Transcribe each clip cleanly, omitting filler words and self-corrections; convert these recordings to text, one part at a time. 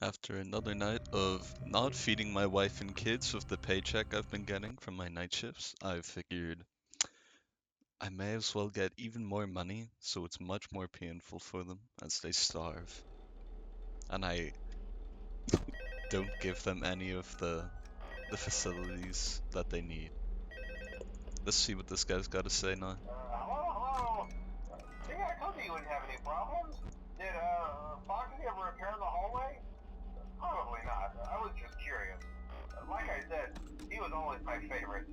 After another night of not feeding my wife and kids with the paycheck I've been getting from my night shifts, I figured I may as well get even more money so it's much more painful for them as they starve. And I don't give them any of the facilities that they need. Let's see what this guy's got to say now. Hello? See, I told you wouldn't have any problems. Did, Foxy ever appear in the hallway? Probably not. I was just curious. Like I said, he was always my favorite.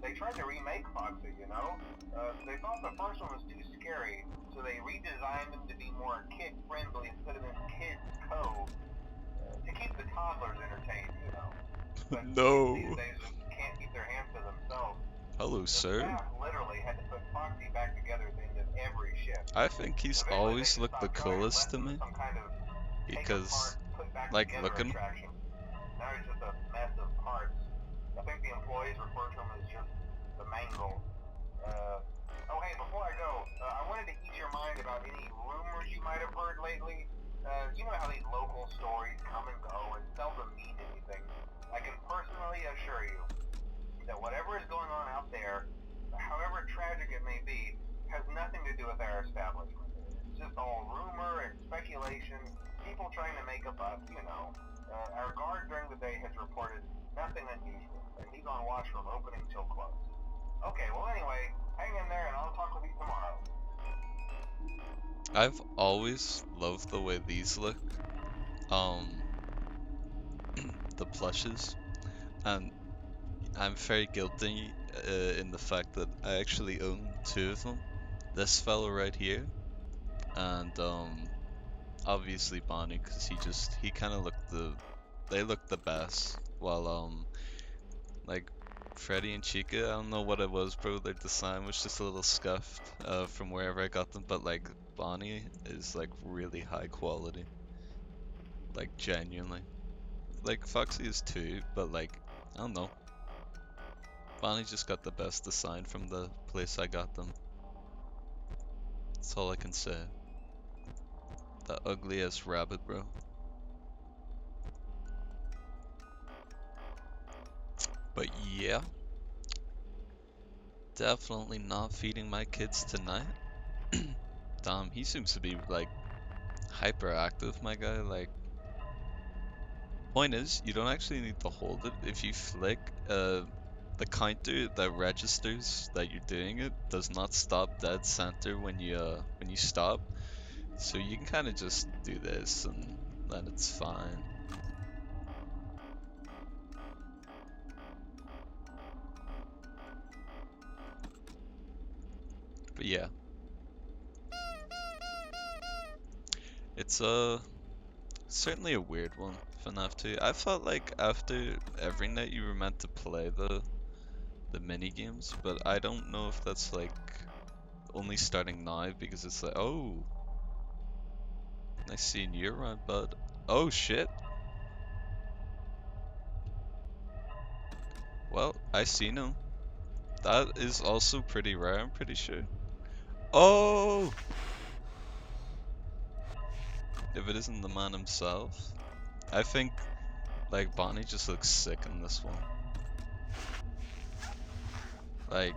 They tried to remake Foxy, you know? They thought the first one was too scary, so they redesigned him to be more kid-friendly and put him in Kids Cove to keep the toddlers entertained, you know. But kids these No. days just can't keep their hands to themselves. Hello, The sir. staff literally had to put Foxy back together at the end of every shift. I think he's Eventually, they always just looked the stopped trying and coolest left to him as me some kind of take because, apart, put back like, together look at him. attraction. Now he's just a mess of parts. I think the employees refer to him as just the mangle. Oh hey, before I go, I wanted to ease your mind about any rumors you might have heard lately. You know how these local stories come and go and seldom mean anything. I can personally assure you that whatever is going on out there, however tragic it may be, has nothing to do with our establishment. It's just all rumor and speculation, people trying to make a buck, you know. Our guard during the day has reported nothing unusual, and he's on watch from opening till close. Okay, well anyway, hang in there and I'll talk with you tomorrow. I've always loved the way these look. Um, the plushes, and I'm very guilty in the fact that I actually own two of them. This fellow right here, and obviously Bonnie, because he kind of looked they looked the best. While like Freddy and Chica, I don't know what it was, bro. Their design was just a little scuffed from wherever I got them, but like Bonnie is like really high quality, like genuinely. Like Foxy is too, but like I don't know. Bonnie just got the best design from the place I got them. That's all I can say. That ugly ass rabbit, bro. But yeah, definitely not feeding my kids tonight. Damn, he seems to be like hyperactive, my guy. Like, point is, you don't actually need to hold it. If you flick, the counter that registers that you're doing it does not stop dead center when you stop. So you can kind of just do this and then it's fine. But yeah, it's certainly a weird one, FNAF 2. I felt like after every night you were meant to play the mini games, but I don't know if that's like only starting now because it's like, oh, nice seeing you around, bud. Oh shit. Well, I seen him. That is also pretty rare, I'm pretty sure. Oh, if it isn't the man himself. I think like Bonnie just looks sick in this one. Like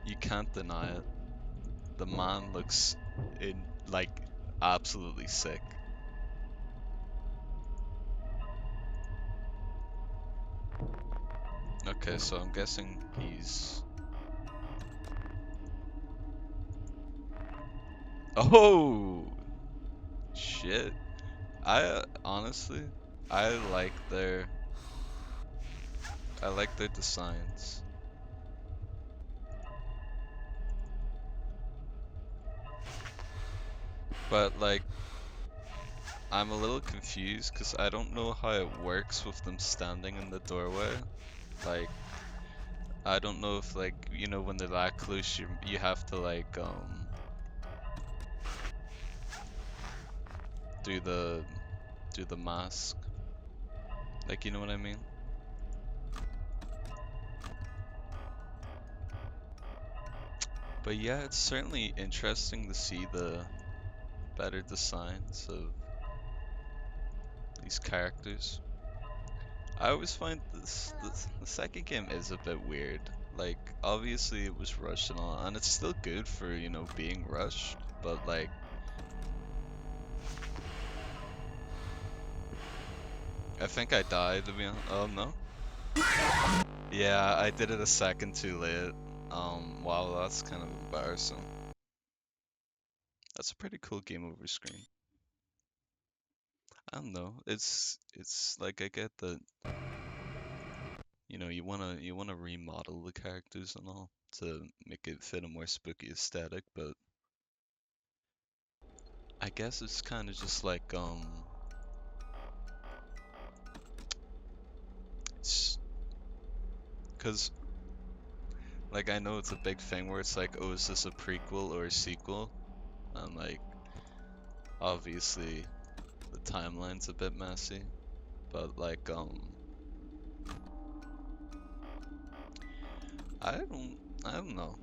you can't deny it. The man looks in like absolutely sick. Okay, so I'm guessing he's. Oh shit! Honestly, I like their designs, but like I'm a little confused because I don't know how it works with them standing in the doorway. Like I don't know if like when they're that close, you have to like do the mask. Like you know what I mean? But yeah, it's certainly interesting to see the better designs of these characters. I always find the second game is a bit weird. Like obviously it was rushed and all, and it's still good for, being rushed, but like I think I died to be honest. Oh no. Yeah, I did it a second too late. Wow, that's kind of embarrassing. That's a pretty cool game over screen. I don't know. It's like I get that, you wanna remodel the characters and all to make it fit a more spooky aesthetic, but I guess it's kind of just like it's because like I know it's a big thing where it's like, oh, is this a prequel or a sequel? And like obviously the timeline's a bit messy, but like I don't I don't know.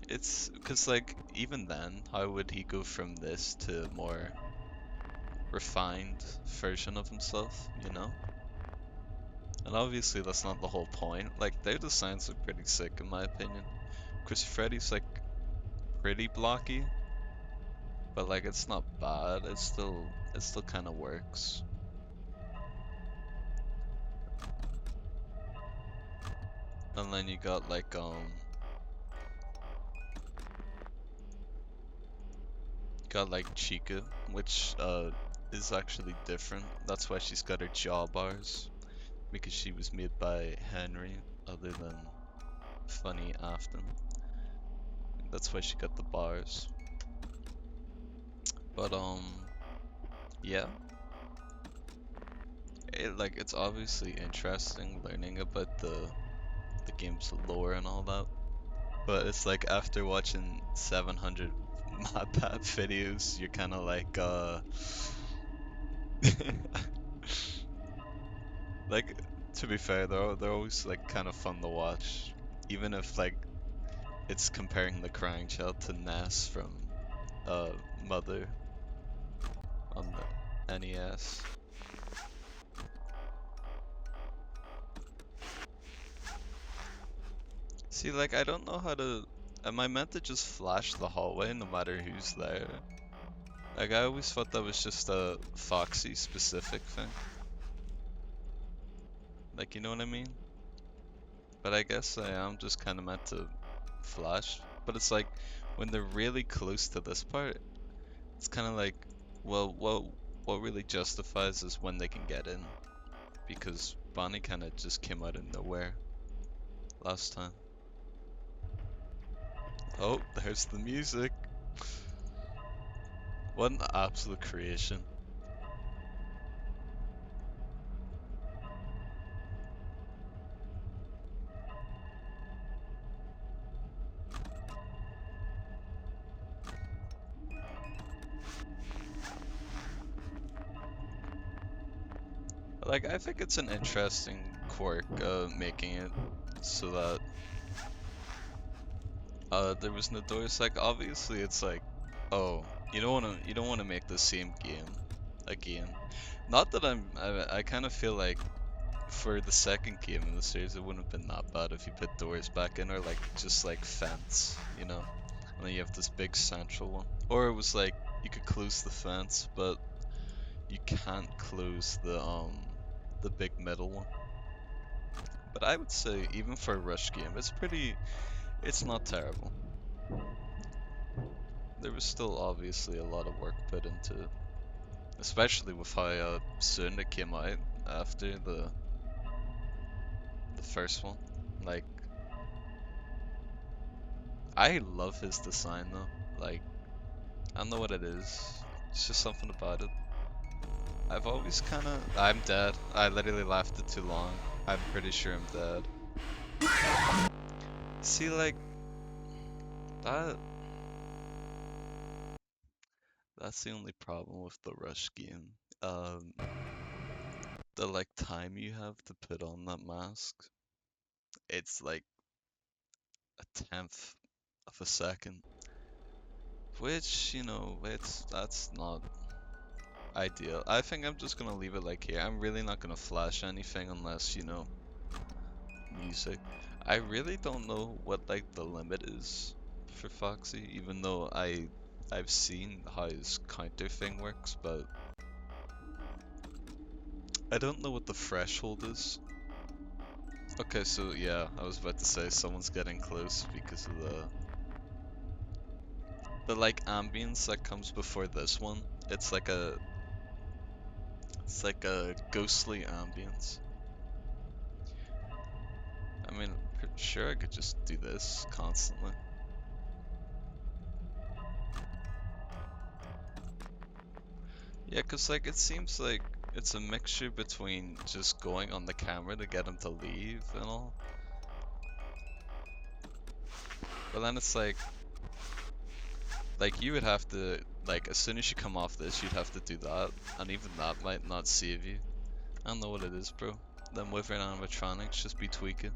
It's because like even then, how would he go from this to a more refined version of himself, you know? And obviously that's not the whole point. Like their designs look pretty sick in my opinion. Chris Freddy's like pretty blocky, but like it's not bad. It still kind of works. And then you got like Chica, which is actually different. That's why she's got her jaw bars, because she was made by Henry other than Funny Afton. That's why she got the bars. But yeah, it's obviously interesting learning about the game's lore and all that. But it's like after watching 700 MatPat videos, you're kind of like like to be fair, they're always like kind of fun to watch, even if like it's comparing the crying child to Ness from uh Mother on the NES. See, like I don't know how to. Am I meant to just flash the hallway no matter who's there? Like I always thought that was just a Foxy specific thing. Like you know what I mean? But I guess I am just kind of meant to flash. But it's like when they're really close to this part, it's kind of like, well, what really justifies is when they can get in, because Bonnie kind of just came out of nowhere last time. Oh, there's the music. What an absolute creation. Like, I think it's an interesting quirk, making it so that there was no doors. Like, obviously, it's like, oh, you don't wanna make the same game again. Not that I kind of feel like for the second game in the series, it wouldn't have been that bad if you put doors back in, or like just like fence, and then you have this big central one. Or it was like you could close the fence, but you can't close the big middle one. But I would say even for a rush game, it's not terrible. There was still obviously a lot of work put into it, especially with how soon it came out after the first one. Like I love his design though. Like I don't know what it is. It's just something about it. I've always I'm dead. I literally left it too long. I'm pretty sure I'm dead. See, like that that's the only problem with the rush game. Um, the like time you have to put on that mask, it's like a tenth of a second, which, it's that's not. ideal. I think I'm just gonna leave it like here. I'm really not gonna flash anything unless, music. I really don't know what like the limit is for Foxy, even though I've seen how his counter thing works, but I don't know what the threshold is. Okay, so yeah, I was about to say someone's getting close because of the like ambience that comes before this one. It's like a ghostly ambience. I mean, pretty sure I could just do this constantly. Yeah, 'cause like it seems like it's a mixture between just going on the camera to get him to leave and all. But then it's like you would have to like as soon as you come off this, you'd have to do that, and even that might not save you. I don't know what it is, bro. Them withering animatronics just be tweaking.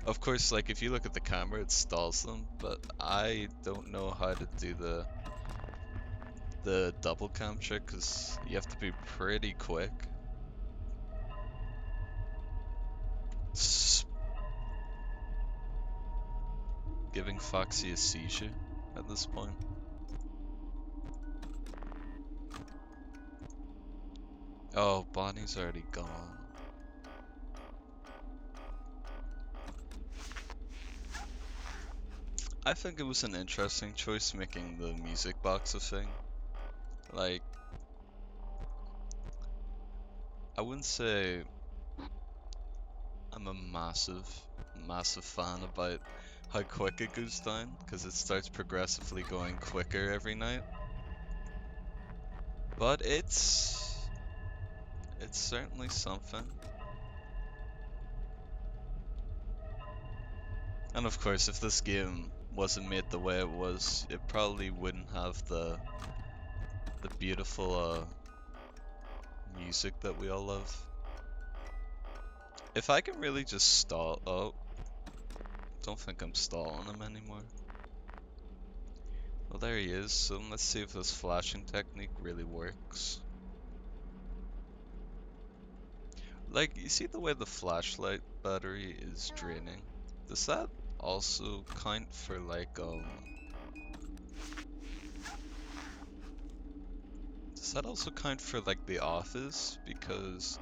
Of course, like if you look at the camera, it stalls them, but I don't know how to do the double cam trick because you have to be pretty quick. S Giving Foxy a seizure at this point. Oh, Bonnie's already gone. I think it was an interesting choice making the music box a thing. Like, I wouldn't say I'm a massive fan about how quick it goes down, because it starts progressively going quicker every night. But it's certainly something. And of course, if this game wasn't made the way it was, it probably wouldn't have the beautiful music that we all love. If I can really just stall, oh, don't think I'm stalling him anymore. Well, there he is, so let's see if this flashing technique really works. Like, you see the way the flashlight battery is draining? Does that also count for like, does that also count for like The Office? Because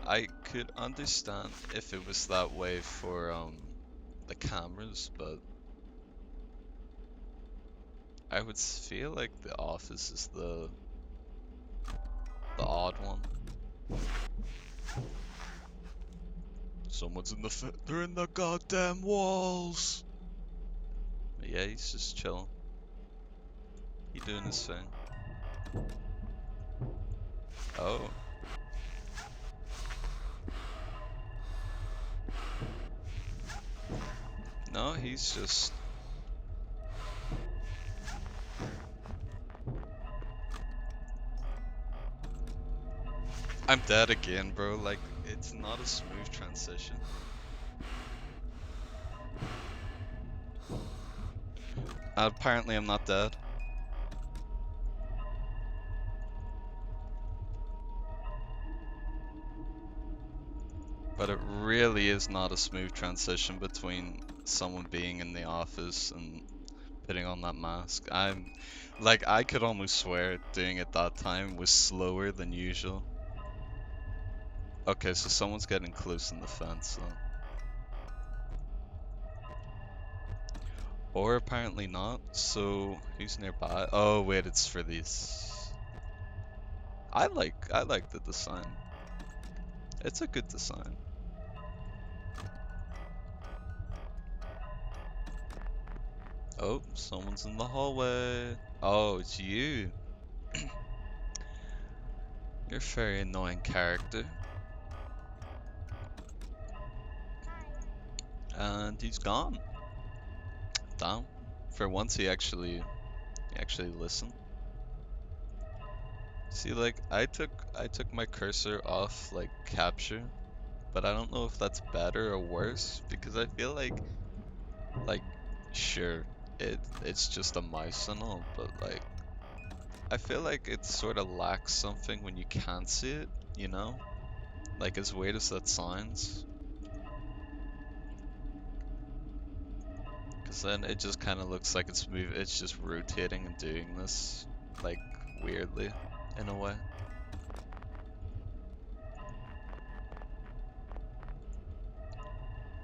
I could understand if it was that way for, the cameras, but I would feel like The Office is the odd one. Someone's in they're in the goddamn walls! But yeah, he's just chilling. He doing his thing. Oh. No, he's just... I'm dead again, bro. Like, it's not a smooth transition. Apparently I'm not dead. But it really is not a smooth transition between someone being in the office and putting on that mask. Like, I could almost swear doing it that time was slower than usual. Okay, so someone's getting close in the fence, though. Or apparently not, so who's nearby? Oh wait, it's for these. I like the design. It's a good design. Oh, someone's in the hallway. Oh, it's you. You're a very annoying character. And he's gone. Damn. For once he actually listened. See, like I took my cursor off like capture, but I don't know if that's better or worse because I feel like sure it's just a mouse and all, but like I feel like it sort of lacks something when you can't see it, you know? Like as weird as that sounds. Because then it just kind of looks like it's just rotating and doing this, like, weirdly, in a way.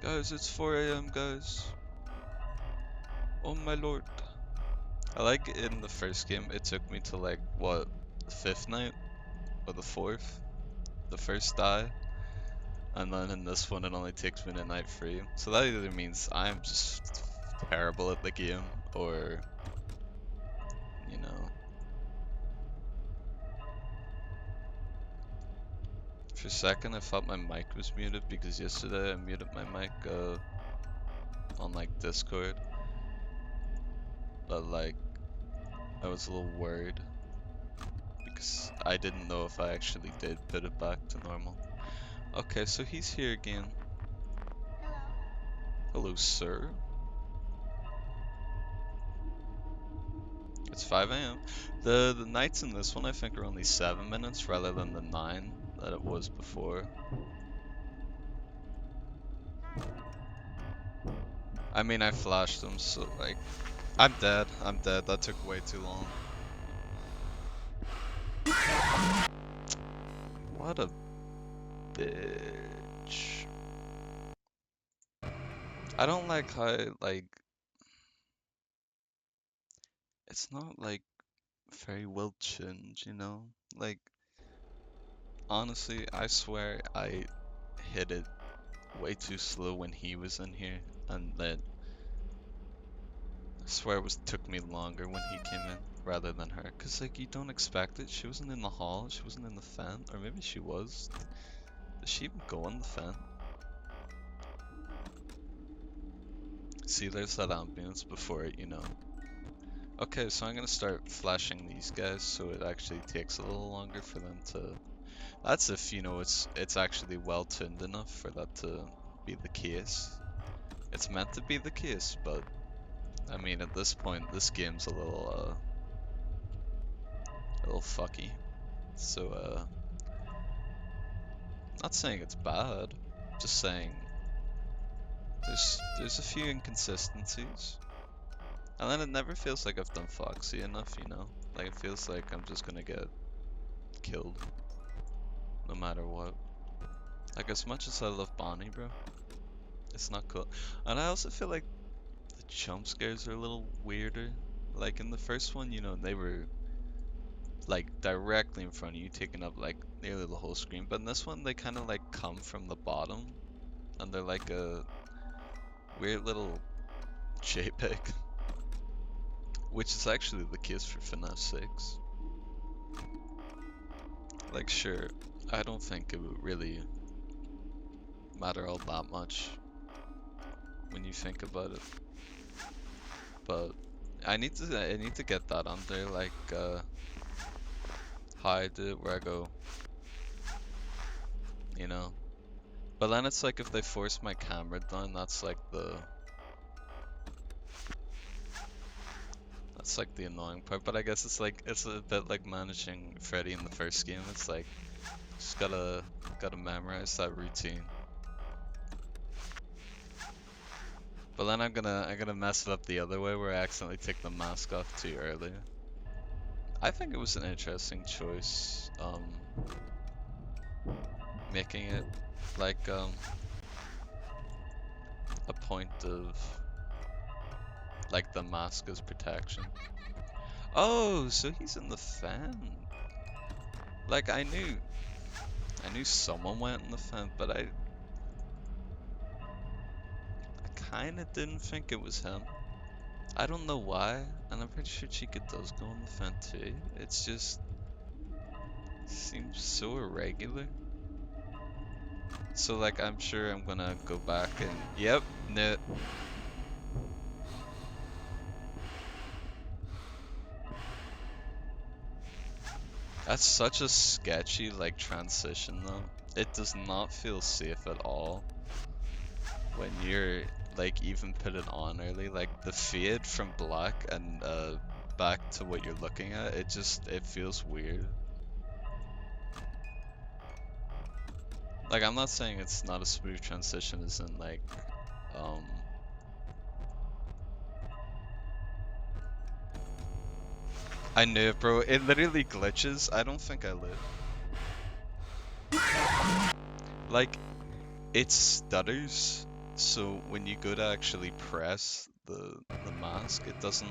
Guys, it's 4 a.m., guys. Oh my lord. I like in the first game, it took me to like, what, the fifth night? Or the fourth? The first die? And then in this one, it only takes me to night 3. So that either means I'm just terrible at the game, or, you know. For a second, I thought my mic was muted because yesterday I muted my mic on like Discord. But like, I was a little worried because I didn't know if I actually did put it back to normal. Okay, so he's here again. Hello, sir. It's 5 a.m. The nights in this one I think are only 7 minutes rather than the 9 that it was before. I mean, I flashed them, so like, I'm dead. I'm dead. That took way too long. What a bitch. I don't like how, like, it's not like very well tuned, you know? Like, honestly, I swear I hit it way too slow when he was in here, and then I swear took me longer when he came in rather than her. Cause like you don't expect it. She wasn't in the hall. She wasn't in the fan, or maybe she was. Did she even go on the fan? See, there's that ambience before it, you know. Okay, so I'm gonna start flashing these guys so it actually takes a little longer for them to. That's if you know it's actually well tuned enough for that to be the case. It's meant to be the case, but I mean at this point this game's a little fucky. So not saying it's bad, just saying there's a few inconsistencies. And then it never feels like I've done Foxy enough, you know? Like it feels like I'm just gonna get killed no matter what. Like as much as I love Bonnie, bro, it's not cool. And I also feel like the jump scares are a little weirder. Like in the first one, you know, they were like directly in front of you, taking up like nearly the whole screen. But in this one, they kind of like come from the bottom, and they're like a weird little JPEG, which is actually the case for FNAF 6. Like, sure, I don't think it would really matter all that much when you think about it, but I need to get that under like how I did it, where I go, you know. But then it's like if they force my camera down, that's like the annoying part. But I guess it's a bit like managing Freddy in the first game. It's like just gotta memorize that routine. But then I'm gonna mess it up the other way where I accidentally take the mask off too early. I think it was an interesting choice, making it like a point of like the mask as protection. Oh, so he's in the fan. Like I knew someone went in the fan, but I kind of didn't think it was him. I don't know why, and I'm pretty sure Chica does go in the fan too. It's just seems so irregular. So like I'm sure I'm gonna go back and yep, no. That's such a sketchy like transition though. It does not feel safe at all when you're like even put it on early. Like the fade from black and back to what you're looking at, it feels weird. Like, I'm not saying it's not a smooth transition, as in like, um, I knew it, bro. It literally glitches. I don't think I live. Like, it stutters, so when you go to actually press the mask, it doesn't.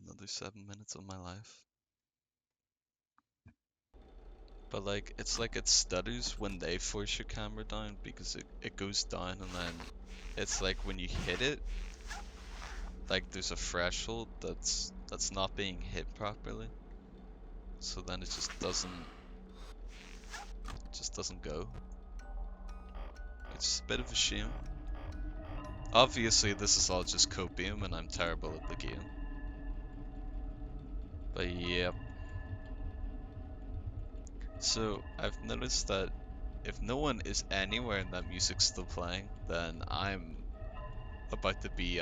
Another 7 minutes of my life. But like it stutters when they force your camera down because it goes down and then it's like when you hit it, like there's a threshold that's not being hit properly. So then it just doesn't go. It's a bit of a shame. Obviously this is all just copium and I'm terrible at the game. But yeah. So I've noticed that if no one is anywhere and that music's still playing, then I'm about to be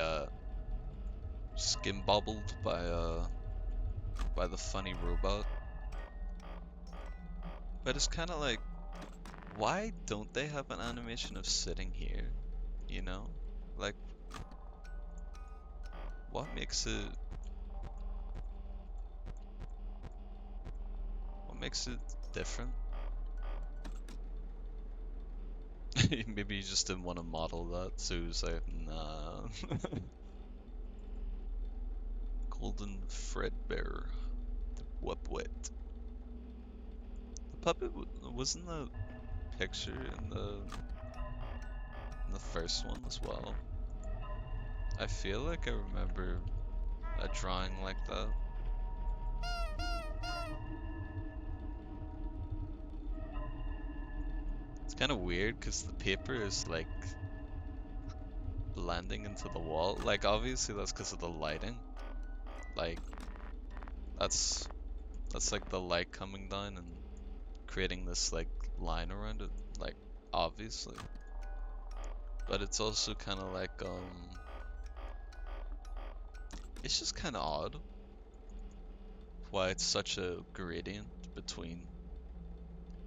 skin bobbled by the funny robot. But it's kind of like, why don't they have an animation of sitting here? You know, like what makes it different? Maybe you just didn't want to model that, so he was like, nah. Golden Fredbear, what wet? The puppet wasn't the picture in the first one as well. I feel like I remember a drawing like that. It's kind of weird because the paper is like blending into the wall. Like obviously that's because of the lighting. Like that's like the light coming down and creating this like line around it. Like obviously. But it's also kind of like it's just kind of odd why it's such a gradient between.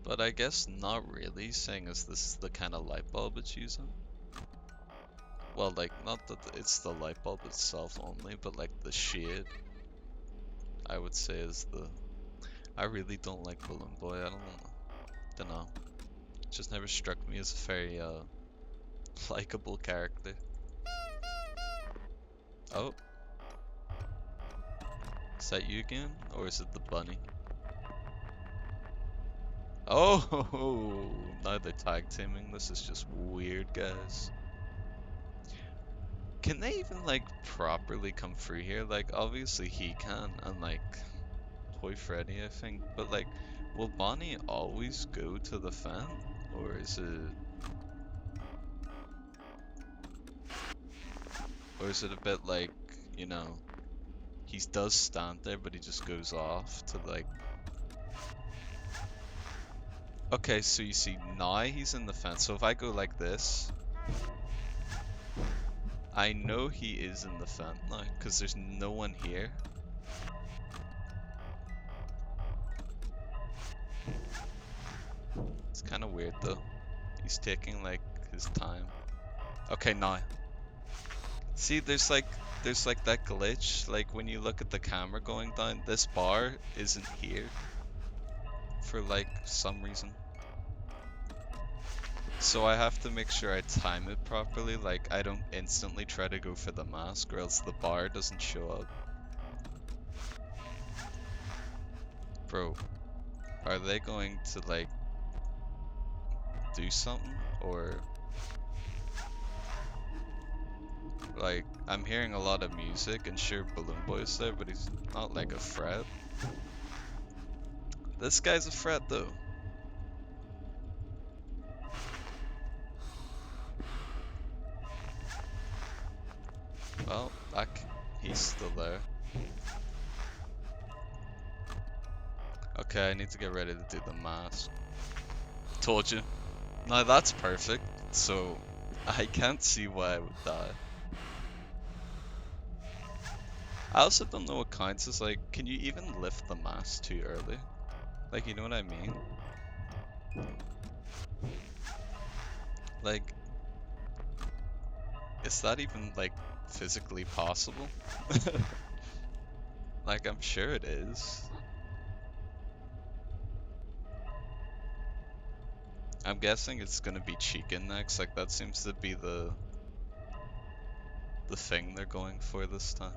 But I guess not really, seeing as this is the kind of light bulb it's using. Well, like, not that it's the light bulb itself only, but like the shade, I would say is the... I really don't like Balloon Boy, I don't know. Just never struck me as a very, likable character. Oh, is that you again? Or is it the bunny? Oh, now they're tag teaming. This is just weird, guys. Can they even, like, properly come through here? Like, obviously he can, and, like, Toy Freddy, I think. But, like, will Bonnie always go to the fan? Or is it... Or is it a bit like, you know, he does stand there, but he just goes off to, like... Okay, so you see, now he's in the fence. So if I go like this, I know he is in the fence now, because there's no one here. It's kind of weird though. He's taking like his time. Okay, now. See, there's like that glitch. Like when you look at the camera going down, this bar isn't here for like some reason. So I have to make sure I time it properly. Like I don't instantly try to go for the mask, or else the bar doesn't show up. Bro, are they going to like do something, or like I'm hearing a lot of music and sure Balloon Boy's there, but he's not like a threat. This guy's a threat though. Well, he's still there. Okay, I need to get ready to do the mask. Told you. Now that's perfect, so I can't see why I would die. I also don't know what counts as like, can you even lift the mast too early? Like, you know what I mean? Like, is that even like physically possible? Like, I'm sure it is. I'm guessing it's gonna be chicken next. Like, that seems to be the thing they're going for this time.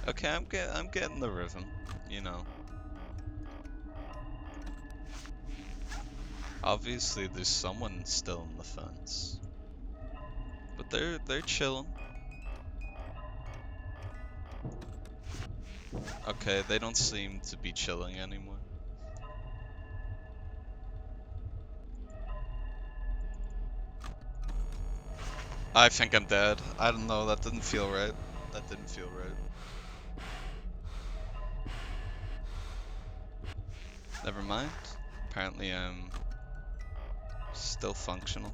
Okay, I'm getting the rhythm, you know. Obviously, there's someone still in the fence, but they're chilling. Okay, they don't seem to be chilling anymore. I think I'm dead. I don't know, that didn't feel right. That didn't feel right. Never mind. Apparently I'm still functional.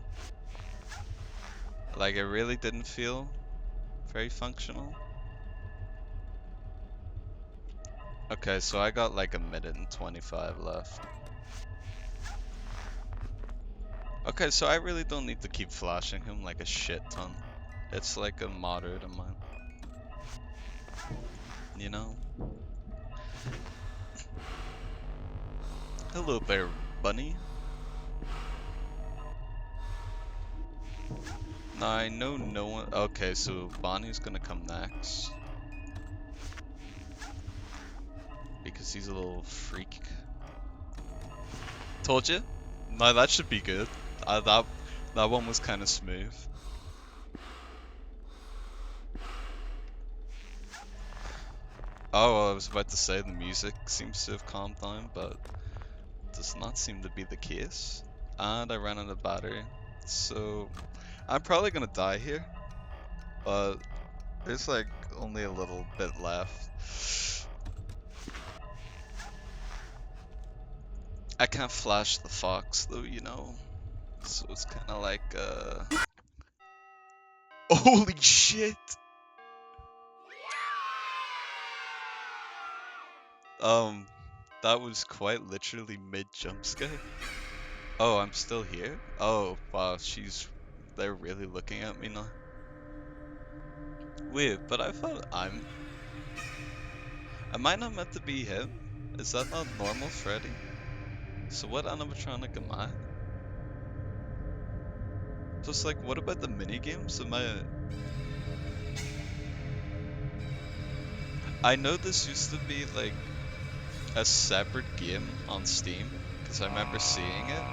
Like, it really didn't feel very functional. Okay, so I got like a minute and 25 left. Okay, so I really don't need to keep flashing him like a shit ton. It's like a moderate amount, you know? Hello there, bunny. Now I know no one. Okay, so Bonnie's gonna come next because he's a little freak. Told you? No, that should be good. That one was kind of smooth. Oh, I was about to say the music seems to have calmed down, but does not seem to be the case. And I ran out of battery, so I'm probably gonna die here. But there's like only a little bit left. I can't flash the fox though, you know. So it's kind of like holy shit! Um, that was quite literally mid jump scare. Oh, I'm still here? Oh, wow, they're really looking at me now. Weird, but I thought am I not meant to be him? Is that not normal Freddy? So what animatronic am I? Just like, what about the mini games? I know this used to be like a separate game on Steam, because I remember seeing it,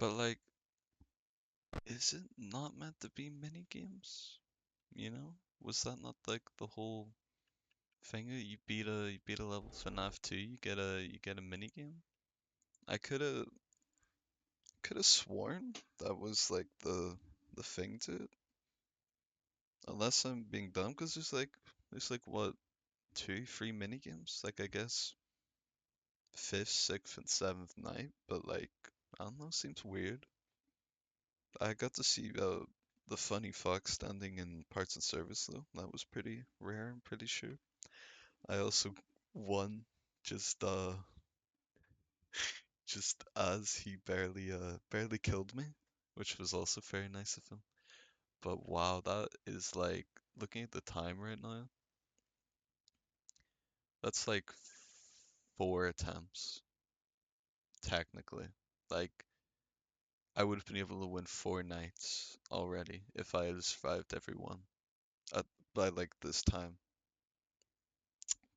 but like, is it not meant to be mini games? You know? Was that not like the whole thing that you beat a level FNAF 2, you get a mini game? I could have sworn that was like the thing to it. Unless I'm being dumb, because there's like what, two, three mini games? Like, I guess fifth, sixth, and seventh night, but like, I don't know, seems weird. I got to see the funny fox standing in parts and service though. That was pretty rare, I'm pretty sure. I also won just just as he barely killed me, which was also very nice of him. But wow, that is like, looking at the time right now, that's like four attempts technically. Like, I would have been able to win four nights already if I had survived every one at by like this time.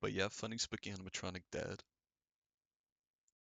But yeah, funny spooky animatronic dead.